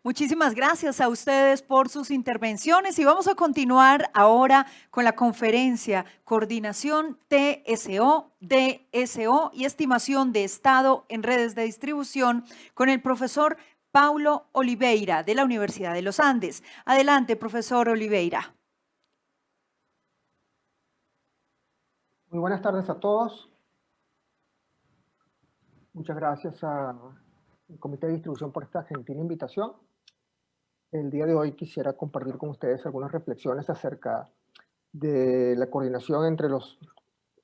Muchísimas gracias a ustedes por sus intervenciones y vamos a continuar ahora con la conferencia Coordinación TSO, DSO y Estimación de Estado en Redes de Distribución con el profesor Paulo Oliveira de la Universidad de los Andes. Adelante, profesor Oliveira. Muy buenas tardes a todos. Muchas gracias al Comité de Distribución por esta gentil invitación. El día de hoy quisiera compartir con ustedes algunas reflexiones acerca de la coordinación entre los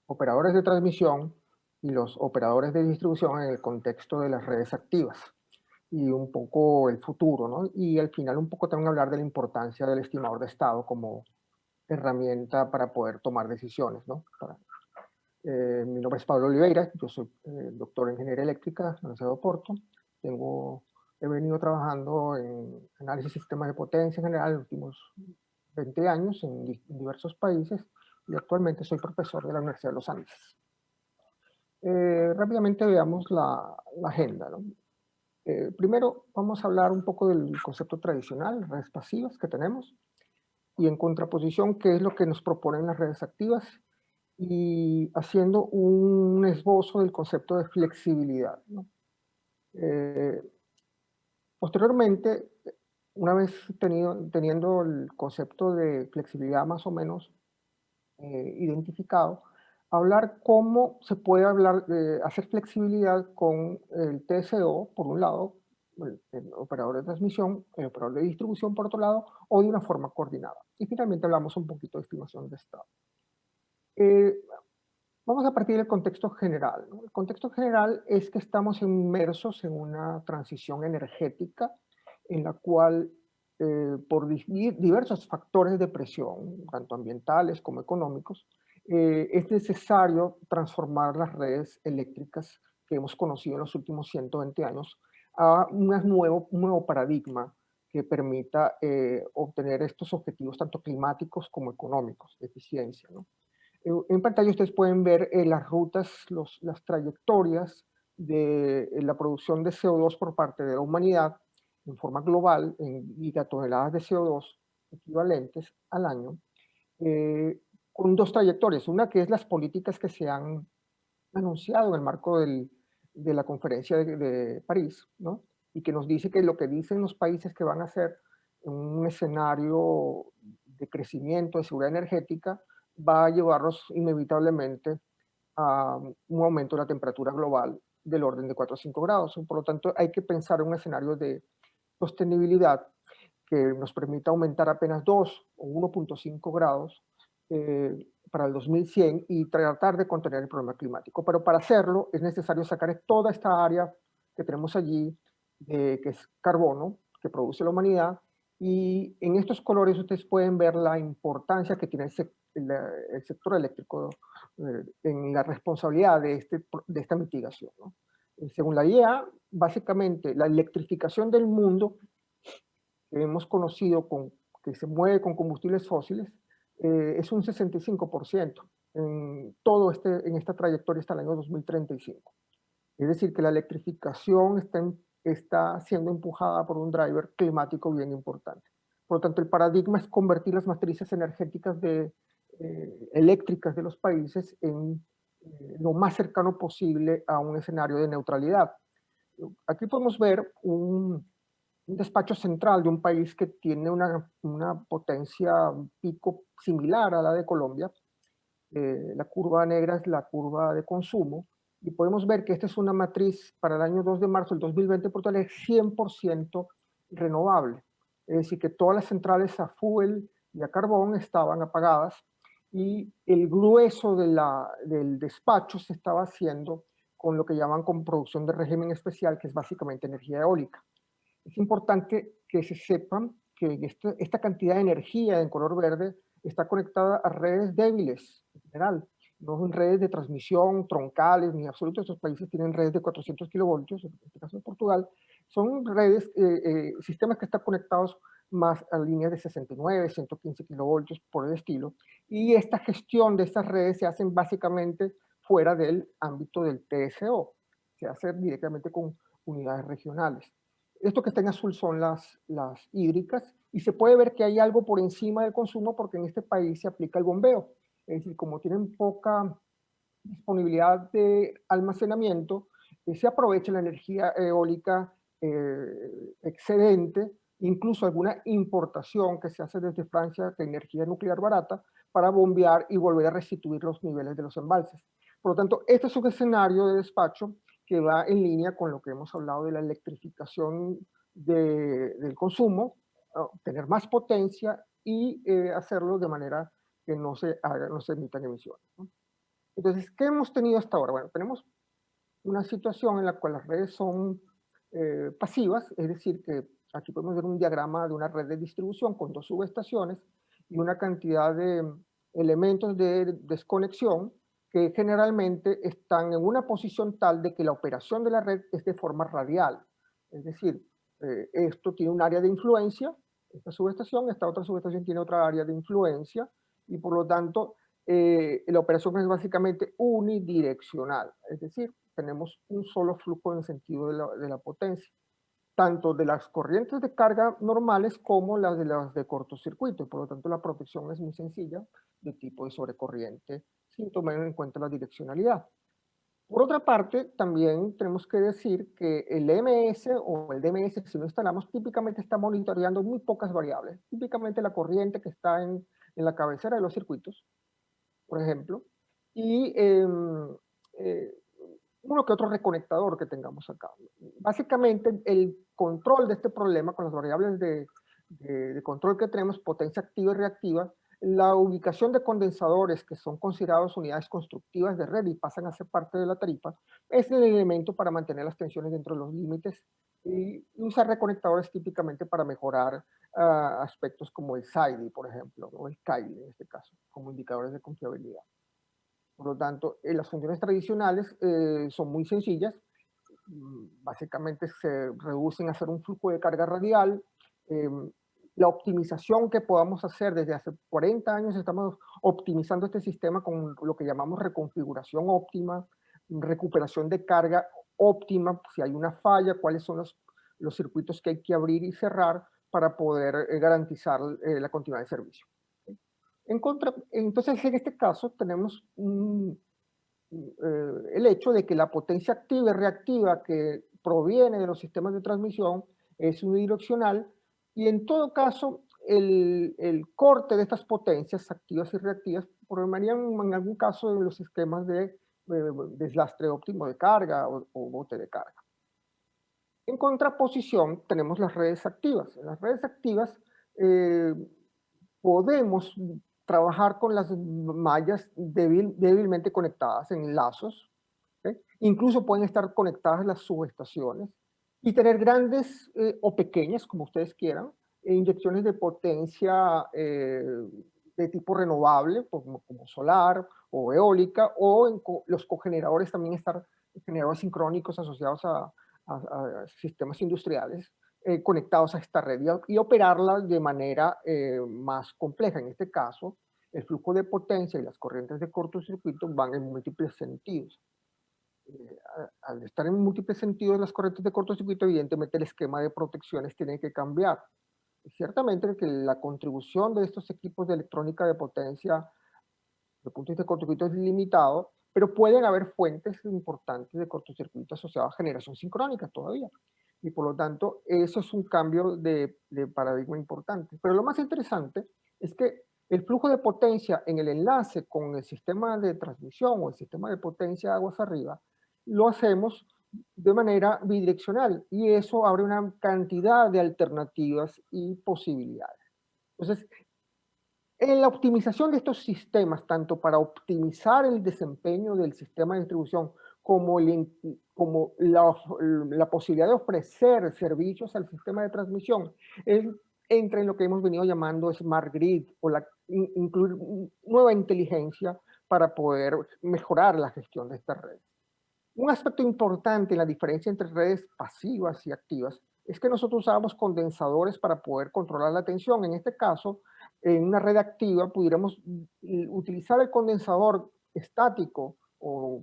operadores de transmisión y los operadores de distribución en el contexto de las redes activas y un poco el futuro, ¿no? Y al final un poco también hablar de la importancia del estimador de estado como herramienta para poder tomar decisiones, ¿no? Mi nombre es Pablo Oliveira, yo soy doctor en ingeniería eléctrica en la Universidad de Oporto. He venido trabajando en análisis de sistemas de potencia en general en los últimos 20 años en diversos países y actualmente soy profesor de la Universidad de los Andes. Rápidamente veamos la agenda, ¿no? Primero vamos a hablar un poco del concepto tradicional, redes pasivas que tenemos, y en contraposición, qué es lo que nos proponen las redes activas, y haciendo un esbozo del concepto de flexibilidad, ¿no? Posteriormente, una vez teniendo el concepto de flexibilidad más o menos identificado, hablar cómo se puede hacer flexibilidad con el TSO, por un lado, el operador de transmisión, el operador de distribución, por otro lado, o de una forma coordinada. Y finalmente hablamos un poquito de estimación de estado. Vamos a partir del contexto general, ¿no? El contexto general es que estamos inmersos en una transición energética en la cual, por diversos factores de presión, tanto ambientales como económicos, es necesario transformar las redes eléctricas que hemos conocido en los últimos 120 años a un nuevo paradigma que permita obtener estos objetivos tanto climáticos como económicos, de eficiencia, ¿no? En pantalla ustedes pueden ver las rutas, las trayectorias de la producción de CO2 por parte de la humanidad en forma global, en gigatoneladas de CO2 equivalentes al año, con dos trayectorias. Una que es las políticas que se han anunciado en el marco de la conferencia de París, ¿no? Y que nos dice que lo que dicen los países que van a hacer en un escenario de crecimiento, de seguridad energética, va a llevarnos inevitablemente a un aumento de la temperatura global del orden de 4 a 5 grados. Por lo tanto, hay que pensar en un escenario de sostenibilidad que nos permita aumentar apenas 2 o 1.5 grados para el 2100 y tratar de contener el problema climático. Pero para hacerlo es necesario sacar toda esta área que tenemos allí, que es carbono, que produce la humanidad, y en estos colores ustedes pueden ver la importancia que tiene el sector eléctrico en la responsabilidad de esta mitigación, ¿no? Según la IEA, básicamente la electrificación del mundo que hemos conocido que se mueve con combustibles fósiles es un 65% en esta trayectoria hasta el año 2035. Es decir, que la electrificación está siendo empujada por un driver climático bien importante. Por lo tanto, el paradigma es convertir las matrices energéticas eléctricas de los países en lo más cercano posible a un escenario de neutralidad. Aquí podemos ver un despacho central de un país que tiene una potencia pico similar a la de Colombia. La curva negra es la curva de consumo, y podemos ver que esta es una matriz para el año 2 de marzo del 2020, por tanto es 100% renovable. Es decir, que todas las centrales a fuel y a carbón estaban apagadas y el grueso del despacho se estaba haciendo con lo que llaman con producción de régimen especial, que es básicamente energía eólica. Es importante que se sepan que esta cantidad de energía en color verde está conectada a redes débiles en general, no en redes de transmisión troncales ni absolutos. Estos países tienen redes de 400 kilovoltios, en este caso en Portugal. Son redes, sistemas que están conectados más a líneas de 69, 115 kilovoltios por el estilo. Y esta gestión de estas redes se hace básicamente fuera del ámbito del TSO, se hace directamente con unidades regionales. Esto que está en azul son las hídricas, y se puede ver que hay algo por encima del consumo porque en este país se aplica el bombeo. Es decir, como tienen poca disponibilidad de almacenamiento, se aprovecha la energía eólica excedente, incluso alguna importación que se hace desde Francia de energía nuclear barata para bombear y volver a restituir los niveles de los embalses. Por lo tanto, este es un escenario de despacho que va en línea con lo que hemos hablado de la electrificación del consumo, tener más potencia y hacerlo de manera que no se emitan emisiones, ¿no? Entonces, ¿qué hemos tenido hasta ahora? Bueno, tenemos una situación en la cual las redes son pasivas, es decir, que aquí podemos ver un diagrama de una red de distribución con dos subestaciones y una cantidad de elementos de desconexión que generalmente están en una posición tal de que la operación de la red es de forma radial. Es decir, esto tiene un área de influencia, esta otra subestación tiene otra área de influencia, y por lo tanto la operación es básicamente unidireccional, es decir, tenemos un solo flujo en el sentido de la potencia, tanto de las corrientes de carga normales como las de cortocircuito, y por lo tanto la protección es muy sencilla, de tipo de sobrecorriente, sin tomar en cuenta la direccionalidad. Por otra parte, también tenemos que decir que el MS o el DMS, si lo instalamos, típicamente está monitoreando muy pocas variables, típicamente la corriente que está en la cabecera de los circuitos, por ejemplo, y eh, uno que otro reconectador que tengamos acá. Básicamente, el control de este problema con las variables de control que tenemos, potencia activa y reactiva, la ubicación de condensadores que son considerados unidades constructivas de red y pasan a ser parte de la tarifa, es el elemento para mantener las tensiones dentro de los límites y usar reconectores típicamente para mejorar aspectos como el SAIDI, por ejemplo, o el CAIDI en este caso, como indicadores de confiabilidad. Por lo tanto, las funciones tradicionales son muy sencillas. Básicamente se reducen a hacer un flujo de carga radial. eh, la optimización que podamos hacer desde hace 40 años, estamos optimizando este sistema con lo que llamamos reconfiguración óptima, recuperación de carga óptima, si hay una falla, cuáles son los circuitos que hay que abrir y cerrar para poder garantizar la continuidad de servicio. Entonces, en este caso tenemos el hecho de que la potencia activa y reactiva que proviene de los sistemas de transmisión es unidireccional, y en todo caso el corte de estas potencias activas y reactivas programarían en algún caso en los esquemas de deslastre óptimo de carga o bote de carga. En contraposición tenemos las redes activas. En las redes activas eh, podemos trabajar con las mallas débilmente conectadas en lazos, ¿ok? Incluso pueden estar conectadas las subestaciones y tener grandes o pequeñas, como ustedes quieran, inyecciones de potencia de tipo renovable, como solar o eólica, o los cogeneradores también estar generadores sincrónicos asociados a sistemas industriales conectados a esta red y operarla de manera más compleja. En este caso, el flujo de potencia y las corrientes de cortocircuito van en múltiples sentidos. Al estar en múltiples sentidos las corrientes de cortocircuito, evidentemente el esquema de protecciones tiene que cambiar. Ciertamente que la contribución de estos equipos de electrónica de potencia, desde el punto de vista de cortocircuito, es limitado, pero pueden haber fuentes importantes de cortocircuito asociadas a generación sincrónica todavía. Y por lo tanto, eso es un cambio de paradigma importante. Pero lo más interesante es que el flujo de potencia en el enlace con el sistema de transmisión o el sistema de potencia aguas arriba, lo hacemos de manera bidireccional, y eso abre una cantidad de alternativas y posibilidades. Entonces, en la optimización de estos sistemas, tanto para optimizar el desempeño del sistema de distribución como, como la posibilidad de ofrecer servicios al sistema de transmisión, entra en lo que hemos venido llamando Smart Grid, o incluir nueva inteligencia para poder mejorar la gestión de estas redes. Un aspecto importante en la diferencia entre redes pasivas y activas es que nosotros usábamos condensadores para poder controlar la tensión. En este caso, en una red activa pudiéramos utilizar el condensador estático o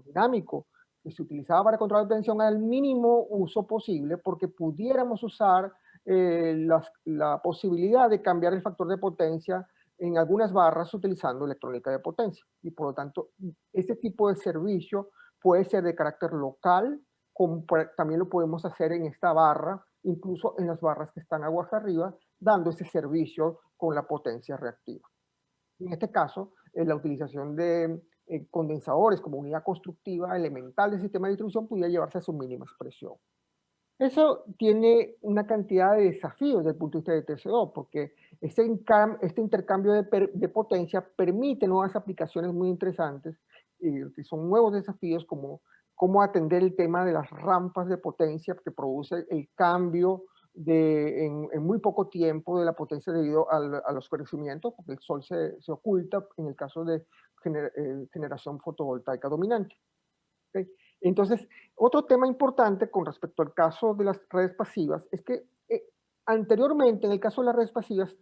dinámico que se utilizaba para control de tensión al mínimo uso posible, porque pudiéramos usar la posibilidad de cambiar el factor de potencia en algunas barras utilizando electrónica de potencia. Y por lo tanto, ese tipo de servicio puede ser de carácter local, como también lo podemos hacer en esta barra, incluso en las barras que están aguas arriba, dando ese servicio con la potencia reactiva. En este caso, la utilización de condensadores como unidad constructiva elemental del sistema de distribución pudiera llevarse a su mínima expresión. Eso tiene una cantidad de desafíos desde el punto de vista de TCO, porque este intercambio de potencia permite nuevas aplicaciones muy interesantes, que son nuevos desafíos como cómo atender el tema de las rampas de potencia que produce el cambio en muy poco tiempo de la potencia debido a los crecimientos, porque el sol se oculta en el caso de generación fotovoltaica dominante. ¿Okay? Entonces, otro tema importante con respecto al caso de las redes pasivas es que anteriormente, en el caso de las redes pasivas,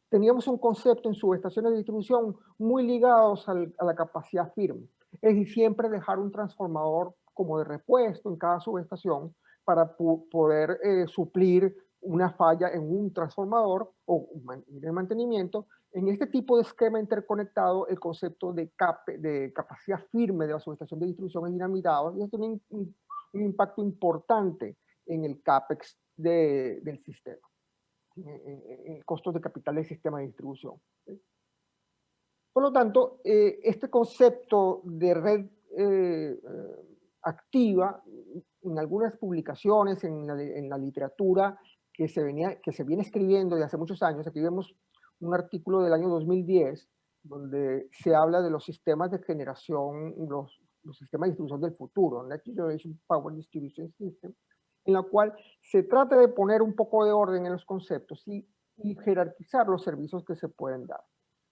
teníamos un concepto en subestaciones de distribución muy ligados a la capacidad firme. Es decir, siempre dejar un transformador como de repuesto en cada subestación para poder suplir una falla en un transformador o de mantenimiento. En este tipo de esquema interconectado, el concepto de capacidad firme de la subestación de distribución es dinamitado y esto tiene un impacto importante en el CAPEX del sistema, en costos de capital del sistema de distribución. ¿Sí? Por lo tanto, este concepto de red activa, en algunas publicaciones, en la literatura que se viene escribiendo desde hace muchos años, aquí vemos un artículo del año 2010, donde se habla de los sistemas de generación, los sistemas de distribución del futuro, Next Generation Power Distribution System, en la cual se trata de poner un poco de orden en los conceptos y jerarquizar los servicios que se pueden dar.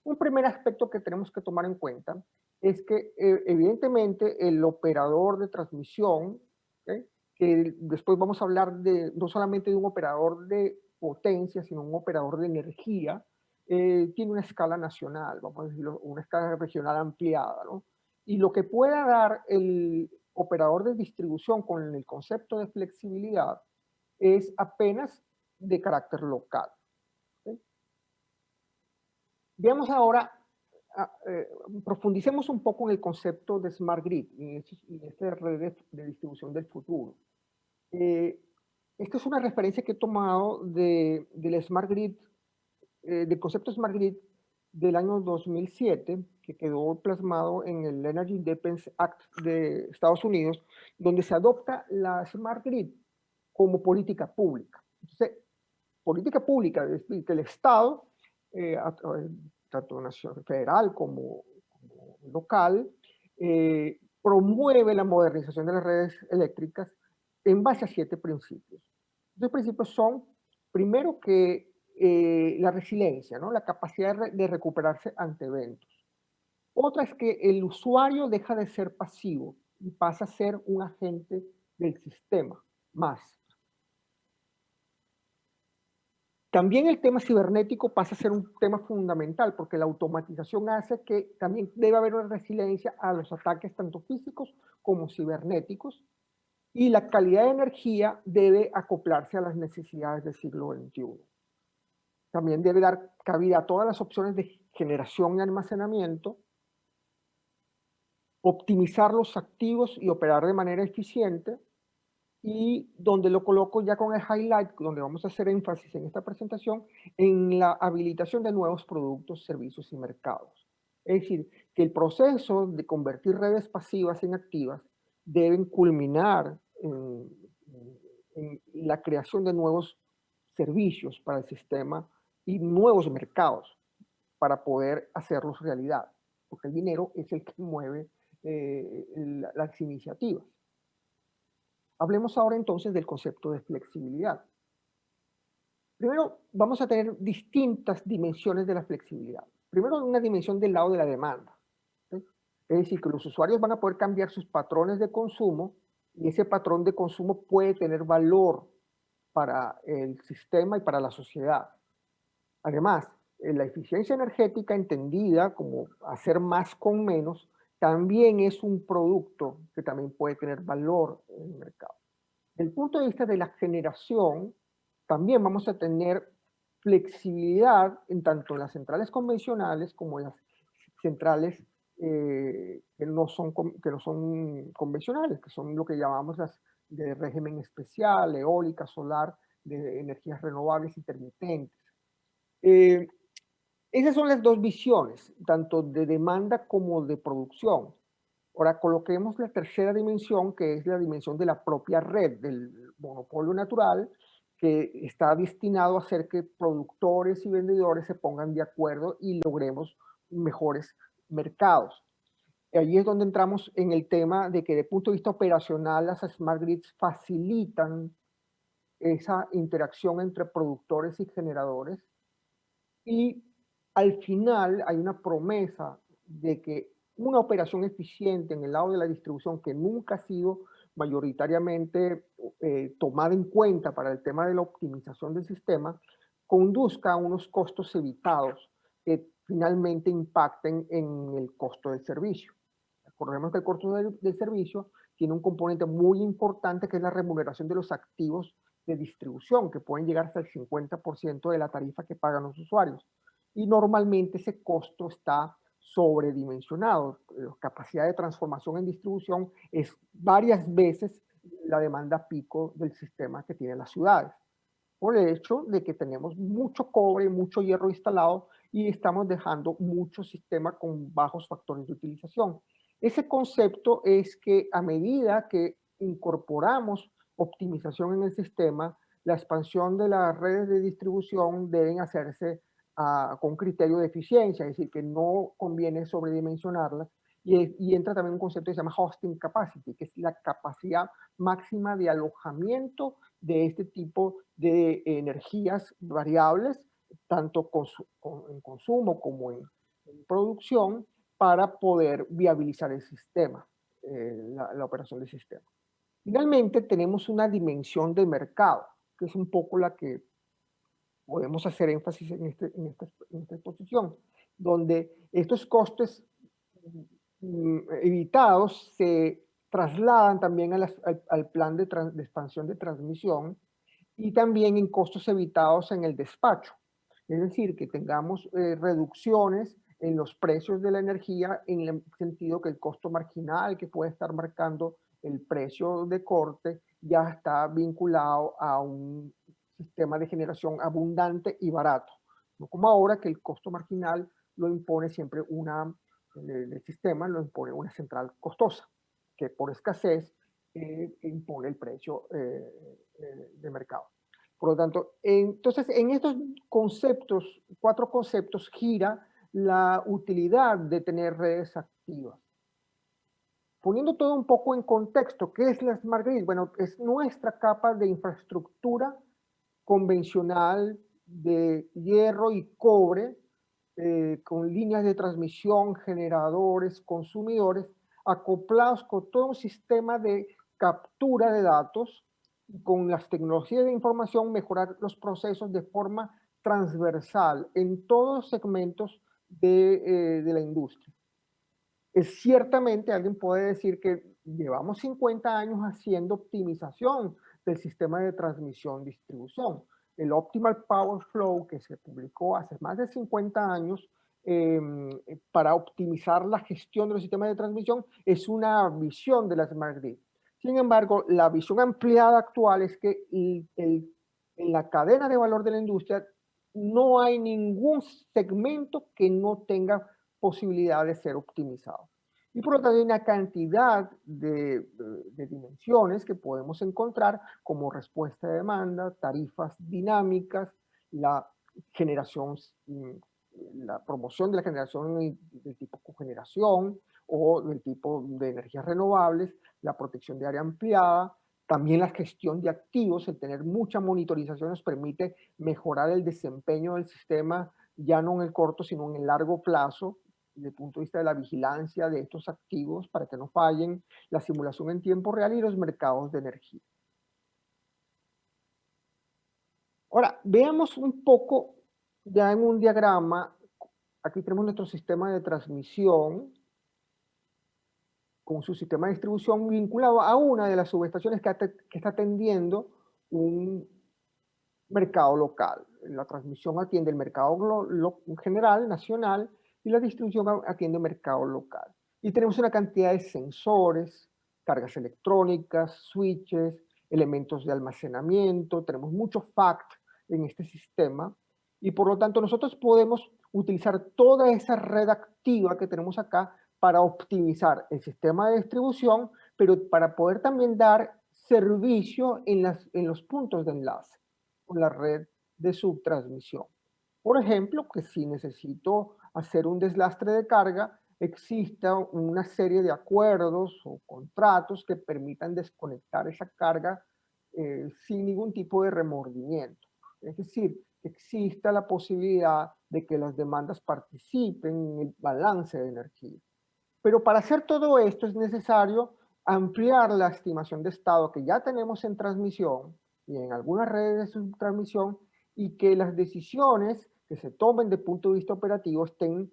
Un primer aspecto que tenemos que tomar en cuenta es que evidentemente el operador de transmisión, ¿okay? Que después vamos a hablar no solamente de un operador de potencia, sino un operador de energía, tiene una escala nacional, vamos a decirlo, una escala regional ampliada, ¿no? Y lo que pueda dar el operador de distribución con el concepto de flexibilidad es apenas de carácter local. ¿Okay? Veamos ahora, profundicemos un poco en el concepto de Smart Grid, en esta red de distribución del futuro. Esta es una referencia que he tomado del Smart Grid, del concepto Smart Grid del año 2007, que quedó plasmado en el Energy Independence Act de Estados Unidos, donde se adopta la Smart Grid como política pública. Entonces, política pública que el Estado, tanto federal como local, promueve la modernización de las redes eléctricas en base a 7 principios. Los principios son, primero, que la resiliencia, ¿no? La capacidad de recuperarse ante eventos. Otra es que el usuario deja de ser pasivo y pasa a ser un agente del sistema más. También el tema cibernético pasa a ser un tema fundamental porque la automatización hace que también debe haber una resiliencia a los ataques tanto físicos como cibernéticos y la calidad de energía debe acoplarse a las necesidades del siglo XXI. También debe dar cabida a todas las opciones de generación y almacenamiento, optimizar los activos y operar de manera eficiente, y donde lo coloco ya con el highlight, donde vamos a hacer énfasis en esta presentación, en la habilitación de nuevos productos, servicios y mercados. Es decir, que el proceso de convertir redes pasivas en activas deben culminar en la creación de nuevos servicios para el sistema y nuevos mercados para poder hacerlos realidad, porque el dinero es el que mueve las iniciativas. Hablemos ahora entonces del concepto de flexibilidad. Primero, vamos a tener distintas dimensiones de la flexibilidad. Primero, una dimensión del lado de la demanda. ¿Sí? Es decir, que los usuarios van a poder cambiar sus patrones de consumo y ese patrón de consumo puede tener valor para el sistema y para la sociedad. Además, la eficiencia energética entendida como hacer más con menos también es un producto que también puede tener valor en el mercado. Desde el punto de vista de la generación, también vamos a tener flexibilidad en tanto en las centrales convencionales como en las centrales que no son convencionales, que son lo que llamamos las de régimen especial, eólica, solar, de energías renovables intermitentes. Eh, Esas son las dos visiones, tanto de demanda como de producción. Ahora coloquemos la tercera dimensión, que es la dimensión de la propia red, del monopolio natural, que está destinado a hacer que productores y vendedores se pongan de acuerdo y logremos mejores mercados. Allí es donde entramos en el tema de que desde el punto de vista operacional las smart grids facilitan esa interacción entre productores y generadores, y al final hay una promesa de que una operación eficiente en el lado de la distribución, que nunca ha sido mayoritariamente tomada en cuenta para el tema de la optimización del sistema, conduzca a unos costos evitados que finalmente impacten en el costo del servicio. Recordemos que el costo del servicio tiene un componente muy importante, que es la remuneración de los activos de distribución, que pueden llegar hasta el 50% de la tarifa que pagan los usuarios. Y normalmente ese costo está sobredimensionado. La capacidad de transformación en distribución es varias veces la demanda pico del sistema que tienen las ciudades, por el hecho de que tenemos mucho cobre, mucho hierro instalado y estamos dejando mucho sistema con bajos factores de utilización. Ese concepto es que a medida que incorporamos optimización en el sistema, la expansión de las redes de distribución deben hacerse con criterio de eficiencia, es decir, que no conviene sobredimensionarlas, y entra también un concepto que se llama hosting capacity, que es la capacidad máxima de alojamiento de este tipo de energías variables, tanto en consumo como en producción, para poder viabilizar el sistema, la operación del sistema. Finalmente, tenemos una dimensión de mercado, que es un poco la que podemos hacer énfasis en esta exposición, donde estos costes evitados se trasladan también al plan de expansión de transmisión, y también en costos evitados en el despacho. Es decir, que tengamos reducciones en los precios de la energía, en el sentido que el costo marginal que puede estar marcando el precio de corte ya está vinculado a un sistema de generación abundante y barato. No como ahora, que el costo marginal lo impone siempre el sistema lo impone una central costosa, que por escasez impone el precio de mercado. Por lo tanto, entonces en estos conceptos, 4 conceptos, gira la utilidad de tener redes activas. Poniendo todo un poco en contexto, ¿qué es la Smart Grid? Bueno, es nuestra capa de infraestructura convencional de hierro y cobre, con líneas de transmisión, generadores, consumidores, acoplados con todo un sistema de captura de datos, y con las tecnologías de información mejorar los procesos de forma transversal en todos los segmentos de la industria. Ciertamente alguien puede decir que llevamos 50 años haciendo optimización del sistema de transmisión-distribución. El Optimal Power Flow, que se publicó hace más de 50 años para optimizar la gestión de los sistemas de transmisión, es una visión de la Smart Grid. Sin embargo, la visión ampliada actual es que en la cadena de valor de la industria no hay ningún segmento que no tenga posibilidad de ser optimizado. Y por lo tanto hay una cantidad de dimensiones que podemos encontrar, como respuesta de demanda, tarifas dinámicas, la generación, la promoción de la generación del tipo cogeneración o del tipo de energías renovables, la protección de área ampliada, también la gestión de activos. El tener mucha monitorización nos permite mejorar el desempeño del sistema, ya no en el corto, sino en el largo plazo, desde el punto de vista de la vigilancia de estos activos para que no fallen, la simulación en tiempo real y los mercados de energía. Ahora, veamos un poco ya en un diagrama. Aquí tenemos nuestro sistema de transmisión. con su sistema de distribución vinculado a una de las subestaciones que está atendiendo un mercado local. La transmisión atiende el mercado general, nacional, y la distribución atiende el mercado local. Y tenemos una cantidad de sensores, cargas electrónicas, switches, elementos de almacenamiento, tenemos mucho FACT en este sistema, y por lo tanto nosotros podemos utilizar toda esa red activa que tenemos acá para optimizar el sistema de distribución, pero para poder también dar servicio en los puntos de enlace con la red de subtransmisión. Por ejemplo, que si necesito hacer un deslastre de carga, exista una serie de acuerdos o contratos que permitan desconectar esa carga sin ningún tipo de remordimiento. Es decir, que exista la posibilidad de que las demandas participen en el balance de energía. Pero para hacer todo esto es necesario ampliar la estimación de estado que ya tenemos en transmisión y en algunas redes de subtransmisión, y que las decisiones que se tomen de punto de vista operativo estén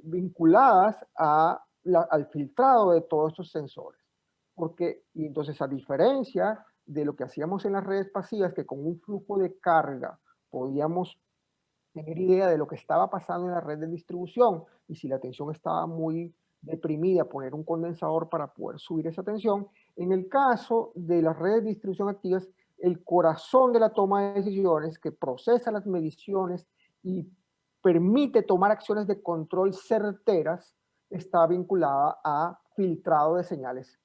vinculadas al filtrado de todos estos sensores. Y entonces, a diferencia de lo que hacíamos en las redes pasivas, que con un flujo de carga podíamos tener idea de lo que estaba pasando en la red de distribución, y si la tensión estaba muy deprimida, poner un condensador para poder subir esa tensión. En el caso de las redes de distribución activas, el corazón de la toma de decisiones, que procesa las mediciones y permite tomar acciones de control certeras, está vinculada a filtrado de señales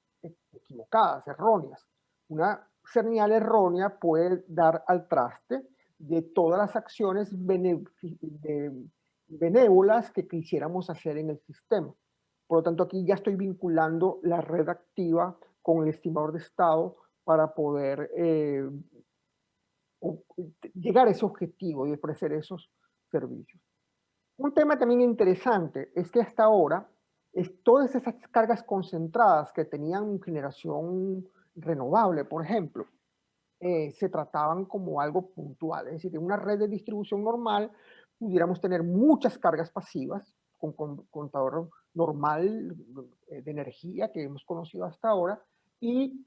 equivocadas, erróneas. Una señal errónea puede dar al traste de todas las acciones benévolas que quisiéramos hacer en el sistema. Por lo tanto, aquí ya estoy vinculando la red activa con el estimador de estado para poder llegar a ese objetivo y ofrecer esos servicios. Un tema también interesante es que hasta ahora todas esas cargas concentradas que tenían generación renovable, por ejemplo, se trataban como algo puntual. Es decir, en una red de distribución normal pudiéramos tener muchas cargas pasivas con contador normal de energía que hemos conocido hasta ahora, y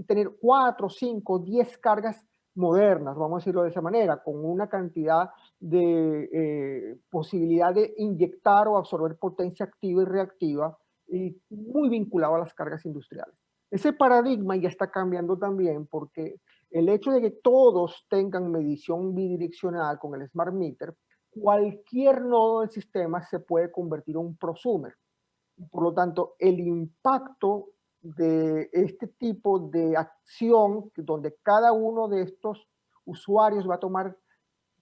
tener 4, 5, 10 cargas modernas, vamos a decirlo de esa manera, con una cantidad de posibilidad de inyectar o absorber potencia activa y reactiva, y muy vinculado a las cargas industriales. Ese paradigma ya está cambiando también, porque el hecho de que todos tengan medición bidireccional con el Smart Meter, cualquier nodo del sistema se puede convertir en un prosumer. Por lo tanto, el impacto de este tipo de acción, donde cada uno de estos usuarios va a tomar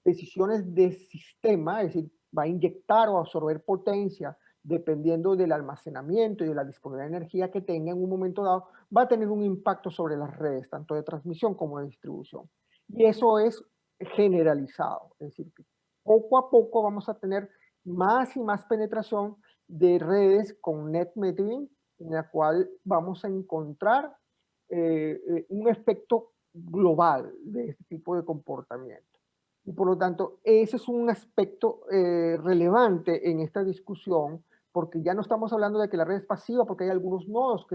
decisiones de sistema, es decir, va a inyectar o absorber potencia dependiendo del almacenamiento y de la disponibilidad de energía que tenga en un momento dado, va a tener un impacto sobre las redes, tanto de transmisión como de distribución. Y eso es generalizado, es decir, que poco a poco vamos a tener más y más penetración de redes con net metering, en la cual vamos a encontrar un efecto global de este tipo de comportamiento. Y por lo tanto, ese es un aspecto relevante en esta discusión, porque ya no estamos hablando de que la red es pasiva, porque hay algunos nodos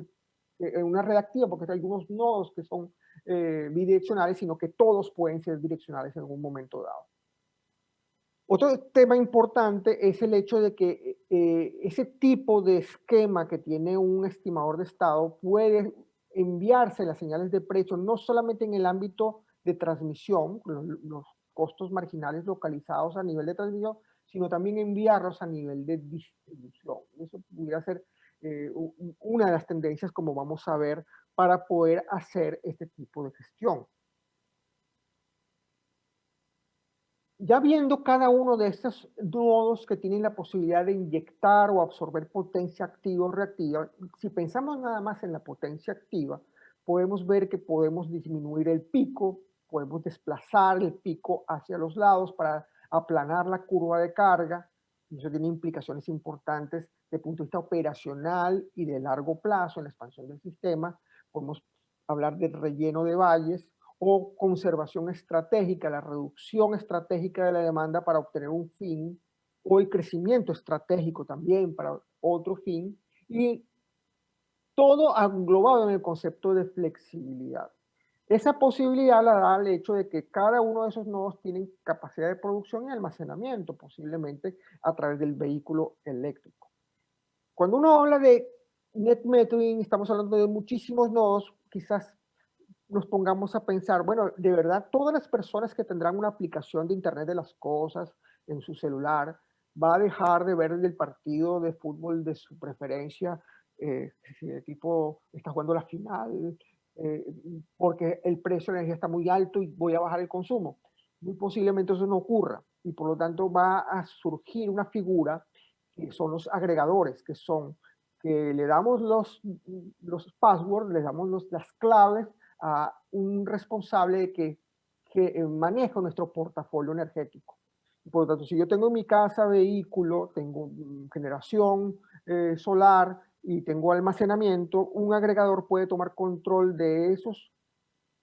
una red activa, porque hay algunos nodos que son bidireccionales, sino que todos pueden ser direccionales en algún momento dado. Otro tema importante es el hecho de que ese tipo de esquema que tiene un estimador de estado puede enviarse las señales de precio no solamente en el ámbito de transmisión, los costos marginales localizados a nivel de transmisión, sino también enviarlos a nivel de distribución. Eso pudiera ser una de las tendencias, como vamos a ver, para poder hacer este tipo de gestión. Ya viendo cada uno de estos nodos que tienen la posibilidad de inyectar o absorber potencia activa o reactiva, si pensamos nada más en la potencia activa, podemos ver que podemos disminuir el pico, podemos desplazar el pico hacia los lados para aplanar la curva de carga. Eso tiene implicaciones importantes desde el punto de vista operacional y de largo plazo en la expansión del sistema. Podemos hablar del relleno de valles, o conservación estratégica, la reducción estratégica de la demanda para obtener un fin, o el crecimiento estratégico también para otro fin, Y todo englobado en el concepto de flexibilidad. Esa posibilidad la da el hecho de que cada uno de esos nodos tienen capacidad de producción y almacenamiento, posiblemente a través del vehículo eléctrico. Cuando uno habla de net metering, estamos hablando de muchísimos nodos, quizás nos pongamos a pensar, bueno, de verdad, todas las personas que tendrán una aplicación de Internet de las Cosas en su celular, va a dejar de ver el partido de fútbol de su preferencia, si el equipo está jugando la final, eh, porque el precio de la energía está muy alto y voy a bajar el consumo. Muy posiblemente eso no ocurra y por lo tanto va a surgir una figura que son los agregadores, que son que le damos los passwords, le damos las claves a un responsable que maneja nuestro portafolio energético. Por lo tanto, si yo tengo en mi casa vehículo, tengo generación solar y tengo almacenamiento, un agregador puede tomar control de esos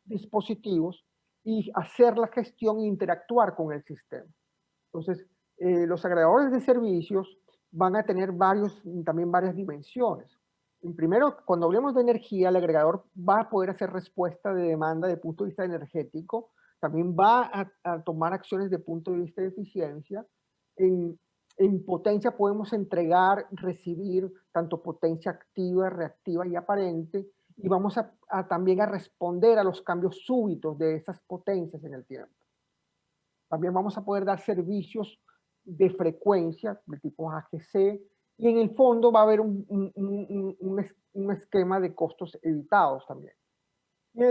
dispositivos y hacer la gestión e interactuar con el sistema. Entonces, los agregadores de servicios van a tener también varias dimensiones. Primero, cuando hablemos de energía, el agregador va a poder hacer respuesta de demanda de punto de vista energético, también va a tomar acciones de punto de vista de eficiencia. En, en potencia podemos entregar, recibir tanto potencia activa, reactiva y aparente, y vamos también a responder a los cambios súbitos de esas potencias en el tiempo. También vamos a poder dar servicios de frecuencia de tipo AGC y en el fondo va a haber un esquema de costos evitados también. Y en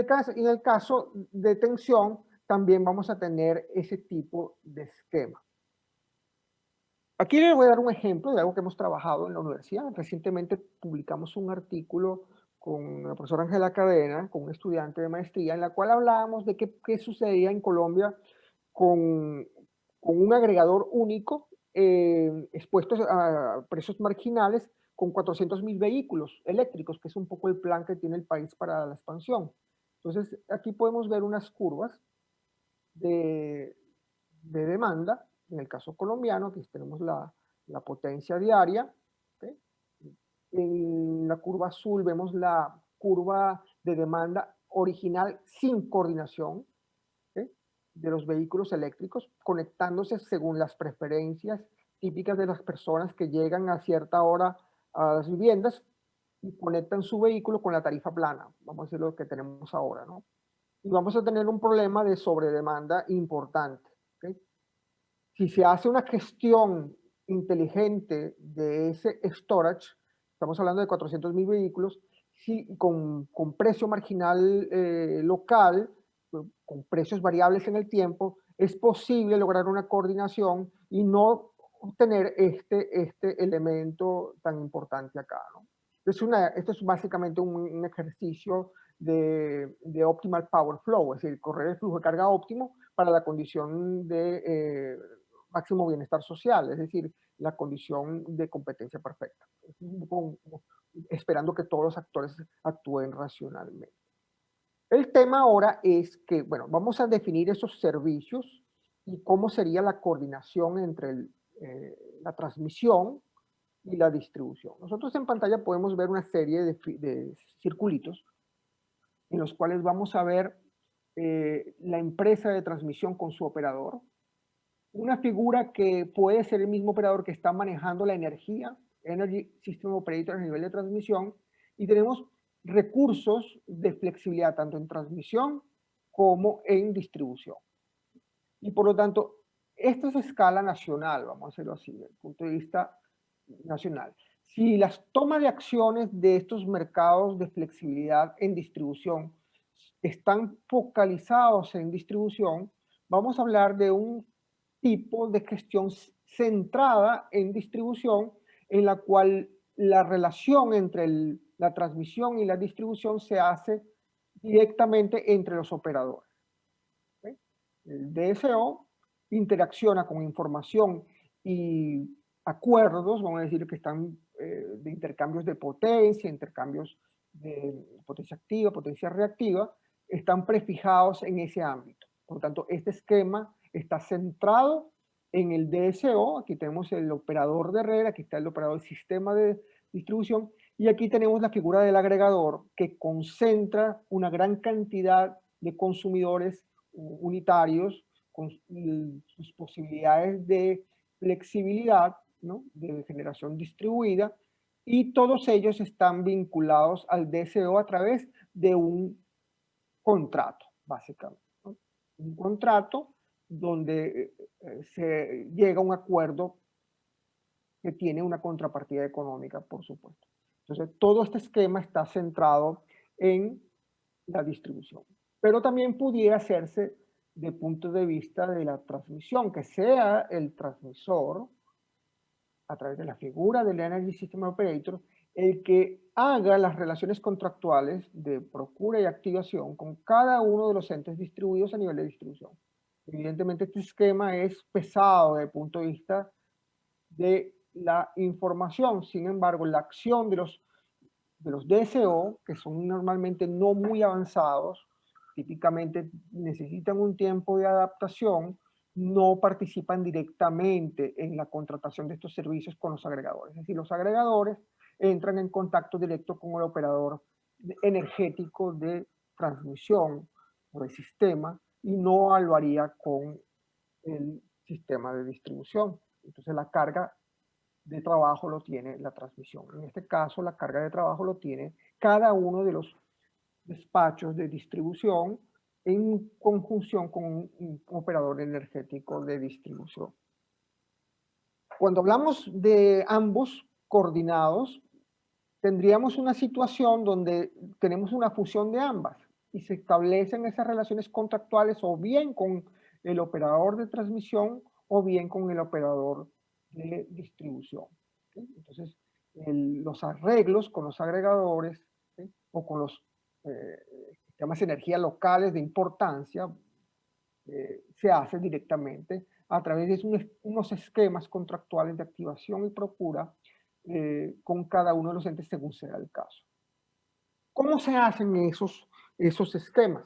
el caso de tensión, también vamos a tener ese tipo de esquema. Aquí les voy a dar un ejemplo de algo que hemos trabajado en la universidad. Recientemente publicamos un artículo con la profesora Ángela Cadena, con un estudiante de maestría, en la cual hablábamos de qué sucedía en Colombia con, con un agregador único expuestos a precios marginales con 400.000 vehículos eléctricos, que es un poco el plan que tiene el país para la expansión. Entonces, aquí podemos ver unas curvas de, de demanda. En el caso colombiano, aquí tenemos la potencia diaria. ¿Okay? En la curva azul vemos la curva de demanda original sin coordinación, ¿okay? De los vehículos eléctricos, conectándose según las preferencias típicas de las personas que llegan a cierta hora a las viviendas y conectan su vehículo con la tarifa plana, vamos a decir lo que tenemos ahora, ¿no? Y vamos a tener un problema de sobredemanda importante. ¿Okay? Si se hace una gestión inteligente de ese storage, estamos hablando de 400.000 vehículos, con precio marginal local, con precios variables en el tiempo, es posible lograr una coordinación y no obtener este elemento tan importante acá, ¿no? Esto es básicamente un ejercicio de optimal power flow, es decir, correr el flujo de carga óptimo para la condición de máximo bienestar social, es decir, la condición de competencia perfecta, esperando que todos los actores actúen racionalmente. El tema ahora es que, bueno, vamos a definir esos servicios y cómo sería la coordinación entre la transmisión y la distribución. Nosotros en pantalla podemos ver una serie de circulitos en los cuales vamos a ver la empresa de transmisión con su operador, una figura que puede ser el mismo operador que está manejando la energía, Energy System Operator a nivel de transmisión, y tenemos recursos de flexibilidad tanto en transmisión como en distribución. Y por lo tanto, esto es a escala nacional, vamos a hacerlo así, desde el punto de vista nacional. Si las tomas de acciones de estos mercados de flexibilidad en distribución están focalizados en distribución, vamos a hablar de un tipo de gestión centrada en distribución en la cual la relación entre la transmisión y la distribución se hace directamente entre los operadores. ¿Okay? El DSO interacciona con información y acuerdos, vamos a decir que están de intercambios de potencia, intercambios de potencia activa, potencia reactiva, están prefijados en ese ámbito. Por lo tanto, este esquema está centrado en el DSO, aquí tenemos el operador de red, aquí está el operador del sistema de distribución, Y aquí tenemos la figura del agregador que concentra una gran cantidad de consumidores unitarios con sus posibilidades de flexibilidad, ¿no? De generación distribuida, y todos ellos están vinculados al DSO a través de un contrato, básicamente, ¿no? Un contrato donde se llega a un acuerdo que tiene una contrapartida económica, por supuesto. Entonces, todo este esquema está centrado en la distribución, pero también pudiera hacerse de punto de vista de la transmisión, que sea el transmisor, a través de la figura del Energy System Operator, el que haga las relaciones contractuales de procura y activación con cada uno de los entes distribuidos a nivel de distribución. Evidentemente, este esquema es pesado desde el punto de vista de la información. Sin embargo, la acción de los DSO, que son normalmente no muy avanzados, típicamente necesitan un tiempo de adaptación, no participan directamente en la contratación de estos servicios con los agregadores. Es decir, los agregadores entran en contacto directo con el operador energético de transmisión o de sistema y no lo haría con el sistema de distribución. Entonces la carga de trabajo lo tiene la transmisión. En este caso, la carga de trabajo lo tiene cada uno de los despachos de distribución en conjunción con un operador energético de distribución. Cuando hablamos de ambos coordinados, tendríamos una situación donde tenemos una fusión de ambas y se establecen esas relaciones contractuales o bien con el operador de transmisión o bien con el operador de distribución. ¿Sí? Entonces, los arreglos con los agregadores, ¿sí? O con los sistemas de energía locales de importancia se hace directamente a través de unos esquemas contractuales de activación y procura con cada uno de los entes según sea el caso. ¿Cómo se hacen esos esquemas?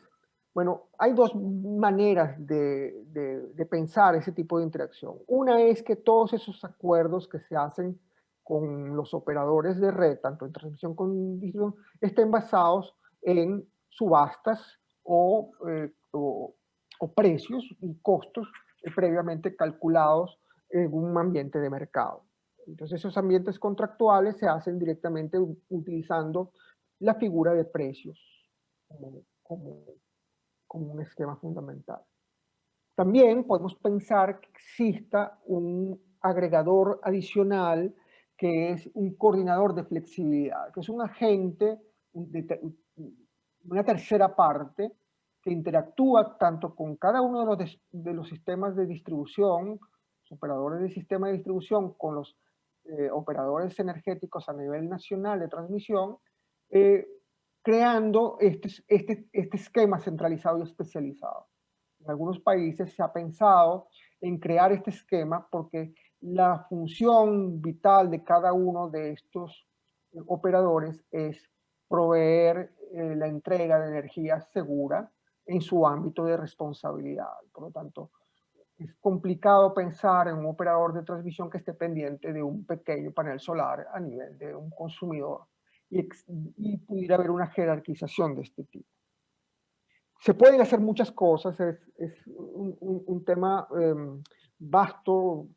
Bueno, hay dos maneras de pensar ese tipo de interacción. Una es que todos esos acuerdos que se hacen con los operadores de red, tanto en transmisión como en distribución, estén basados en subastas o precios y costos previamente calculados en un ambiente de mercado. Entonces esos ambientes contractuales se hacen directamente utilizando la figura de precios como un esquema fundamental. También podemos pensar que exista un agregador adicional que es un coordinador de flexibilidad, que es un agente, una tercera parte que interactúa tanto con cada uno de los sistemas de distribución, los operadores del sistema de distribución, con los operadores energéticos a nivel nacional de transmisión, creando este esquema centralizado y especializado. En algunos países se ha pensado en crear este esquema porque la función vital de cada uno de estos operadores es proveer la entrega de energía segura en su ámbito de responsabilidad. Por lo tanto, es complicado pensar en un operador de transmisión que esté pendiente de un pequeño panel solar a nivel de un consumidor y pudiera haber una jerarquización de este tipo. Se pueden hacer muchas cosas, es un tema vasto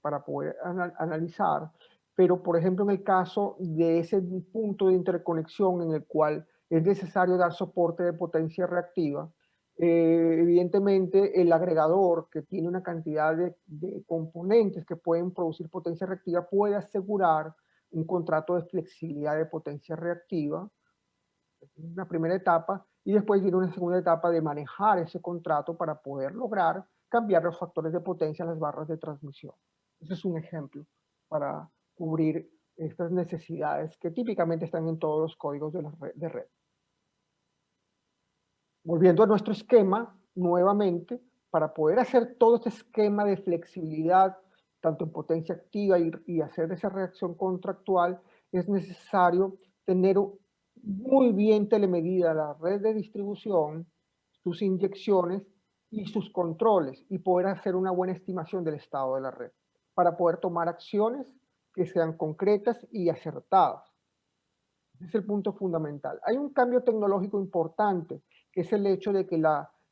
para poder analizar, pero por ejemplo en el caso de ese punto de interconexión en el cual es necesario dar soporte de potencia reactiva, evidentemente el agregador que tiene una cantidad de componentes que pueden producir potencia reactiva puede asegurar un contrato de flexibilidad de potencia reactiva, una primera etapa, y después viene una segunda etapa de manejar ese contrato para poder lograr cambiar los factores de potencia en las barras de transmisión. Ese es un ejemplo para cubrir estas necesidades que típicamente están en todos los códigos de red. Volviendo a nuestro esquema, nuevamente, para poder hacer todo este esquema de flexibilidad, tanto en potencia activa y hacer esa reacción contractual, es necesario tener muy bien telemedida la red de distribución, sus inyecciones y sus controles, y poder hacer una buena estimación del estado de la red, para poder tomar acciones que sean concretas y acertadas. Ese es el punto fundamental. Hay un cambio tecnológico importante, que es el hecho de que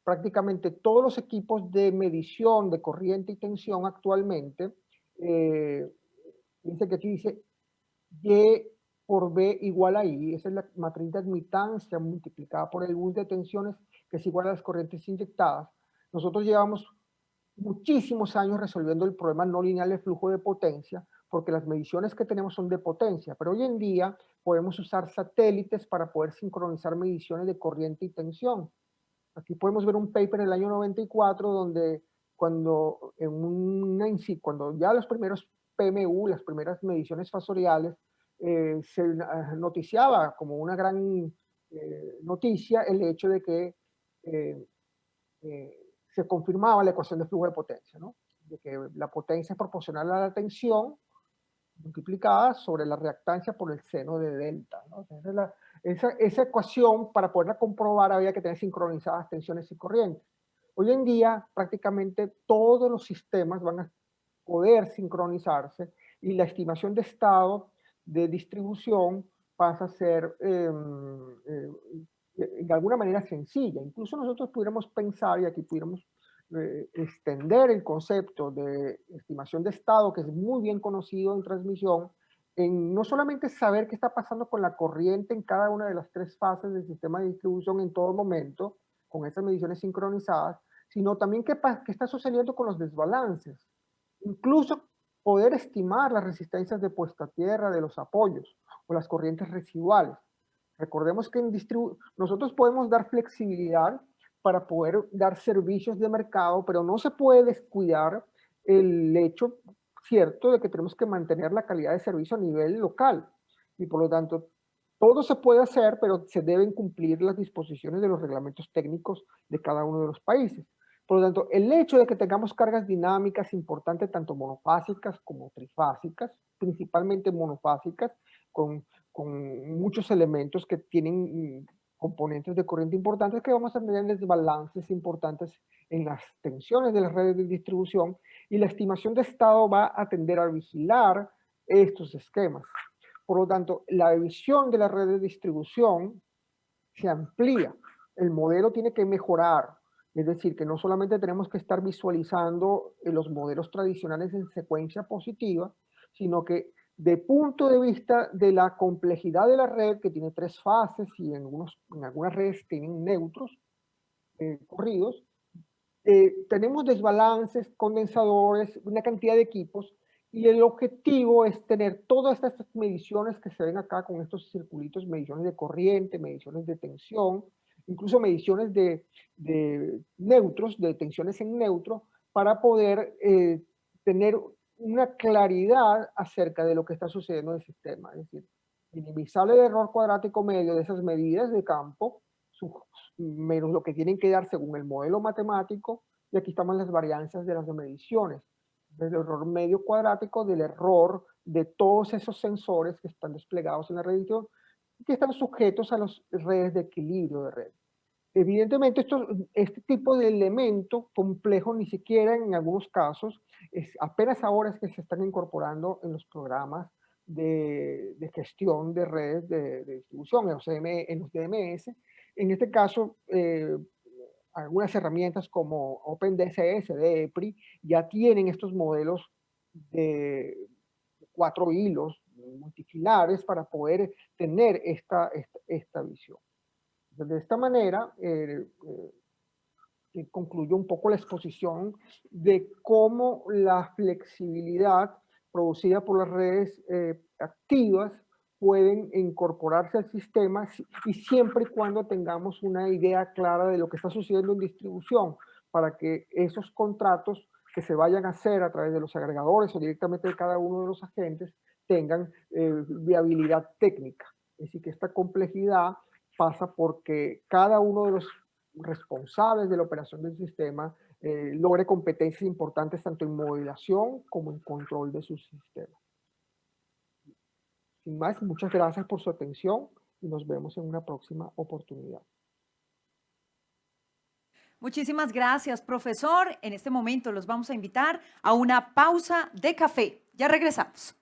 prácticamente todos los equipos de medición de corriente y tensión actualmente, dice que aquí dice Y por B igual a I, esa es la matriz de admitancia multiplicada por el bus de tensiones, que es igual a las corrientes inyectadas. Nosotros llevamos muchísimos años resolviendo el problema no lineal de flujo de potencia, porque las mediciones que tenemos son de potencia, pero hoy en día podemos usar satélites para poder sincronizar mediciones de corriente y tensión. Aquí podemos ver un paper del año 94 donde cuando ya los primeros PMU, las primeras mediciones fasoriales, se noticiaba como una gran noticia el hecho de que eh, se confirmaba la ecuación de flujo de potencia, ¿no? De que la potencia es proporcional a la tensión multiplicada sobre la reactancia por el seno de delta, ¿no? Esa ecuación, para poderla comprobar, había que tener sincronizadas tensiones y corrientes. Hoy en día, prácticamente todos los sistemas van a poder sincronizarse y la estimación de estado de distribución pasa a ser de alguna manera sencilla. Incluso nosotros pudiéramos pensar, y aquí pudiéramos extender el concepto de estimación de estado, que es muy bien conocido en transmisión, en no solamente saber qué está pasando con la corriente en cada una de las tres fases del sistema de distribución en todo momento, con esas mediciones sincronizadas, sino también qué está sucediendo con los desbalances. Incluso poder estimar las resistencias de puesta a tierra de los apoyos o las corrientes residuales. Recordemos que nosotros podemos dar flexibilidad para poder dar servicios de mercado, pero no se puede descuidar el hecho cierto de que tenemos que mantener la calidad de servicio a nivel local. Y por lo tanto, todo se puede hacer, pero se deben cumplir las disposiciones de los reglamentos técnicos de cada uno de los países. Por lo tanto, el hecho de que tengamos cargas dinámicas importantes, tanto monofásicas como trifásicas, principalmente monofásicas, con muchos elementos que tienen componentes de corriente importantes, que vamos a tener desbalances importantes en las tensiones de las redes de distribución, y la estimación de estado va a tender a vigilar estos esquemas. Por lo tanto, la visión de la red de distribución se amplía. El modelo tiene que mejorar. Es decir, que no solamente tenemos que estar visualizando los modelos tradicionales en secuencia positiva, sino que de punto de vista de la complejidad de la red, que tiene tres fases y en algunas redes tienen neutros corridos, tenemos desbalances, condensadores, una cantidad de equipos, y el objetivo es tener todas estas mediciones que se ven acá con estos circulitos, mediciones de corriente, mediciones de tensión, incluso mediciones de neutros, de tensiones en neutro, para poder tener una claridad acerca de lo que está sucediendo en el sistema. Es decir, minimizar el error cuadrático medio de esas medidas de campo, menos lo que tienen que dar según el modelo matemático, y aquí están las varianzas de las mediciones, del error medio cuadrático, del error de todos esos sensores que están desplegados en la red y que están sujetos a las redes de equilibrio de red. Evidentemente, este tipo de elemento complejo ni siquiera en algunos casos, apenas ahora es que se están incorporando en los programas de gestión de redes de distribución, en los DMS. En este caso, algunas herramientas como OpenDCS, de EPRI, ya tienen estos modelos de 4 hilos multifilares para poder tener esta visión. De esta manera, concluyo un poco la exposición de cómo la flexibilidad producida por las redes activas pueden incorporarse al sistema, y siempre y cuando tengamos una idea clara de lo que está sucediendo en distribución, para que esos contratos que se vayan a hacer a través de los agregadores o directamente de cada uno de los agentes tengan viabilidad técnica. Es decir, que esta complejidad pasa porque cada uno de los responsables de la operación del sistema logre competencias importantes tanto en modelación como en control de su sistema. Sin más, muchas gracias por su atención y nos vemos en una próxima oportunidad. Muchísimas gracias, profesor. En este momento los vamos a invitar a una pausa de café. Ya regresamos.